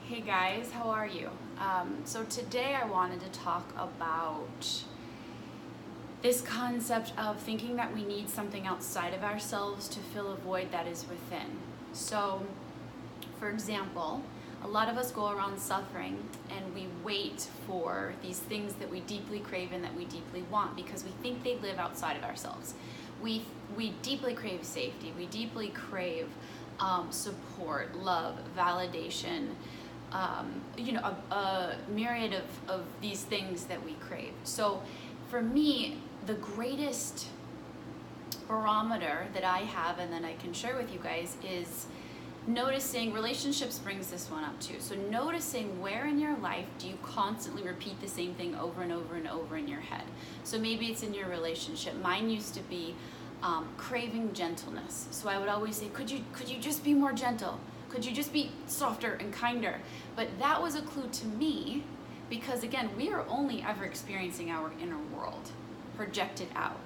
Hey guys, how are you? So today I wanted to talk about this concept of thinking that we need something outside of ourselves to fill a void that is within. So, for example, a lot of us go around suffering and we wait for these things that we deeply crave and that we deeply want because we think they live outside of ourselves. We deeply crave safety, we deeply crave support, love, validation, a myriad of these things that we crave. So for me, the greatest barometer that I have and that I can share with you guys is noticing, relationships brings this one up too. So noticing where in your life do you constantly repeat the same thing over and over and over in your head. So maybe it's in your relationship. Mine used to be craving gentleness. So I would always say, could you just be more gentle? Could you just be softer and kinder? But that was a clue to me because again, we are only ever experiencing our inner world projected out.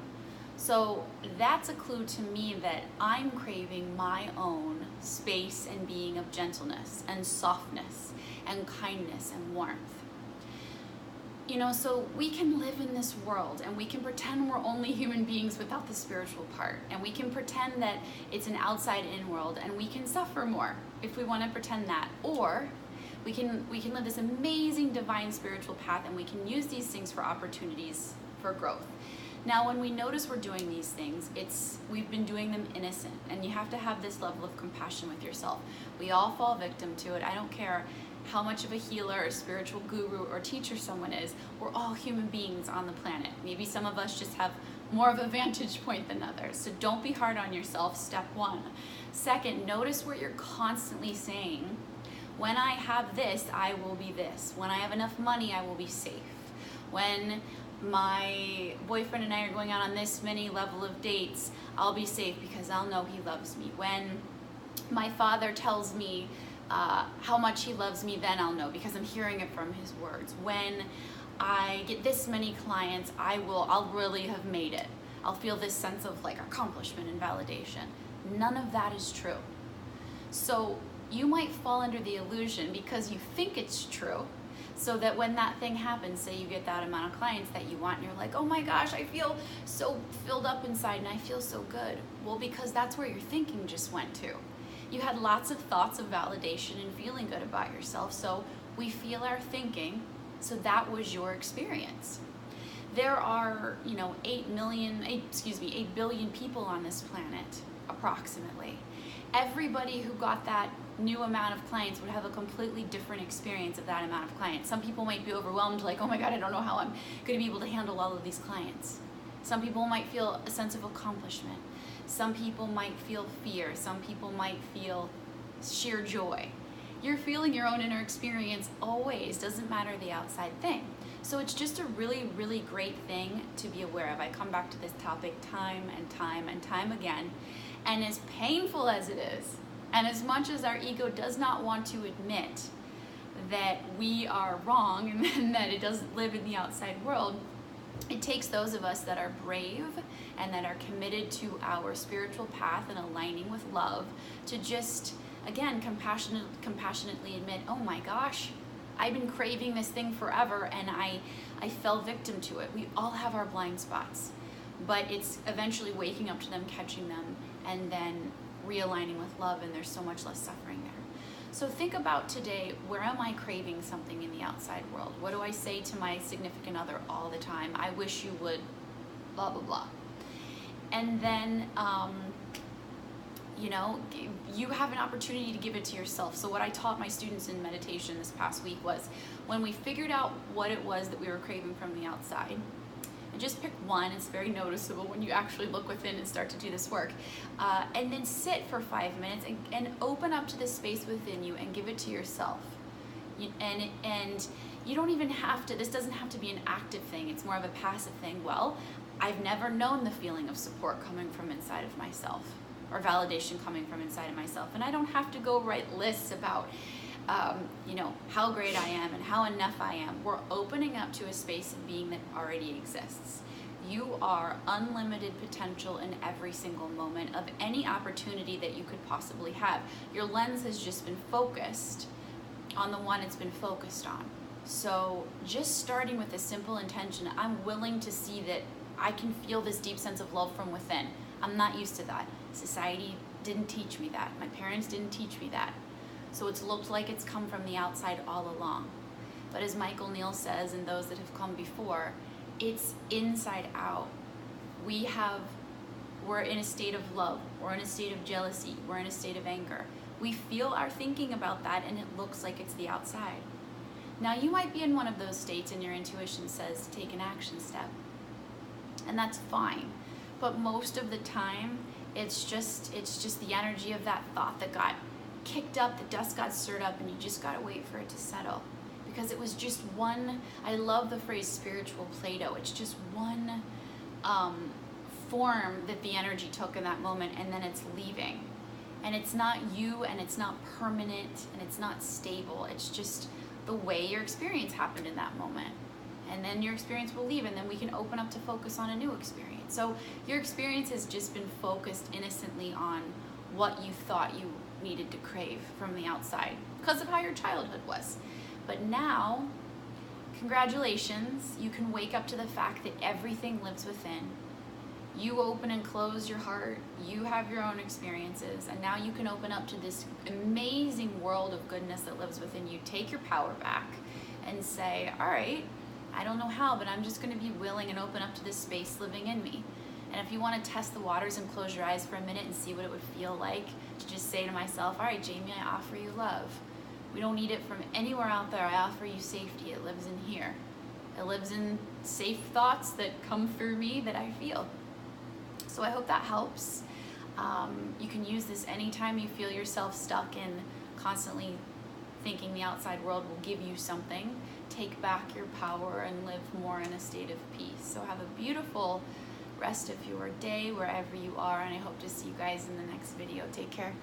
So that's a clue to me that I'm craving my own space and being of gentleness and softness and kindness and warmth. So we can live in this world and we can pretend we're only human beings without the spiritual part. And we can pretend that it's an outside-in world and we can suffer more if we want to pretend that. Or we can live this amazing divine spiritual path and we can use these things for opportunities for growth. Now, when we notice we're doing these things, we've been doing them innocent, and you have to have this level of compassion with yourself. We all fall victim to it. I don't care how much of a healer or spiritual guru or teacher someone is. We're all human beings on the planet. Maybe some of us just have more of a vantage point than others. So don't be hard on yourself, step one. Second, notice where you're constantly saying, when I have this, I will be this. When I have enough money, I will be safe. When my boyfriend and I are going out on this many level of dates, I'll be safe because I'll know he loves me. When my father tells me how much he loves me, then I'll know because I'm hearing it from his words. When I get this many clients, I'll really have made it. I'll feel this sense of like accomplishment and validation. None of that is true. So you might fall under the illusion because you think it's true, so that when that thing happens, say you get that amount of clients that you want and you're like, oh my gosh, I feel so filled up inside and I feel so good. Well, because that's where your thinking just went to. You had lots of thoughts of validation and feeling good about yourself, so we feel our thinking, so that was your experience. There are, 8 billion people on this planet, approximately. Everybody who got that new amount of clients would have a completely different experience of that amount of clients. Some people might be overwhelmed, like, oh my God, I don't know how I'm going to be able to handle all of these clients. Some people might feel a sense of accomplishment. Some people might feel fear. Some people might feel sheer joy. You're feeling your own inner experience always, doesn't matter the outside thing. So it's just a really, really great thing to be aware of. I come back to this topic time and time and time again. And as painful as it is, and as much as our ego does not want to admit that we are wrong and that it doesn't live in the outside world, it takes those of us that are brave and that are committed to our spiritual path and aligning with love to just, again, compassionately admit, oh my gosh, I've been craving this thing forever and I fell victim to it. We all have our blind spots, but it's eventually waking up to them, catching them, and then realigning with love, and there's so much less suffering there. So think about today, where am I craving something in the outside world? What do I say to my significant other all the time? I wish you would, blah, blah, blah. And then, you have an opportunity to give it to yourself. So what I taught my students in meditation this past week was, when we figured out what it was that we were craving from the outside, and just pick one, it's very noticeable when you actually look within and start to do this work. And then sit for 5 minutes and open up to the space within you and give it to yourself. And you don't even have to, this doesn't have to be an active thing, it's more of a passive thing. Well, I've never known the feeling of support coming from inside of myself, or validation coming from inside of myself. And I don't have to go write lists about how great I am and how enough I am. We're opening up to a space of being that already exists. You are unlimited potential in every single moment of any opportunity that you could possibly have. Your lens has just been focused on the one it's been focused on. So just starting with a simple intention, I'm willing to see that I can feel this deep sense of love from within. I'm not used to that. Society didn't teach me that. My parents didn't teach me that. So it's looked like it's come from the outside all along. But as Michael Neal says, and those that have come before, it's inside out. We're in a state of love, we're in a state of jealousy, we're in a state of anger. We feel our thinking about that and it looks like it's the outside. Now you might be in one of those states and your intuition says take an action step. And that's fine. But most of the time, it's just the energy of that thought that got kicked up, the dust got stirred up, and you just gotta wait for it to settle. Because it was just one, I love the phrase spiritual Play-Doh, it's just one form that the energy took in that moment, and then it's leaving. And it's not you, and it's not permanent, and it's not stable. It's just the way your experience happened in that moment. And then your experience will leave, and then we can open up to focus on a new experience. So your experience has just been focused innocently on what you thought you needed to crave from the outside because of how your childhood was. But now, congratulations, you can wake up to the fact that everything lives within. You open and close your heart, you have your own experiences, and now you can open up to this amazing world of goodness that lives within you. Take your power back and say, all right, I don't know how, but I'm just gonna be willing and open up to this space living in me. And if you wanna test the waters and close your eyes for a minute and see what it would feel like to just say to myself, all right, Jamie, I offer you love. We don't need it from anywhere out there. I offer you safety. It lives in here. It lives in safe thoughts that come through me that I feel. So I hope that helps. You can use this anytime you feel yourself stuck in constantly thinking the outside world will give you something. Take back your power and live more in a state of peace. So have a beautiful rest of your day wherever you are, and I hope to see you guys in the next video. Take care.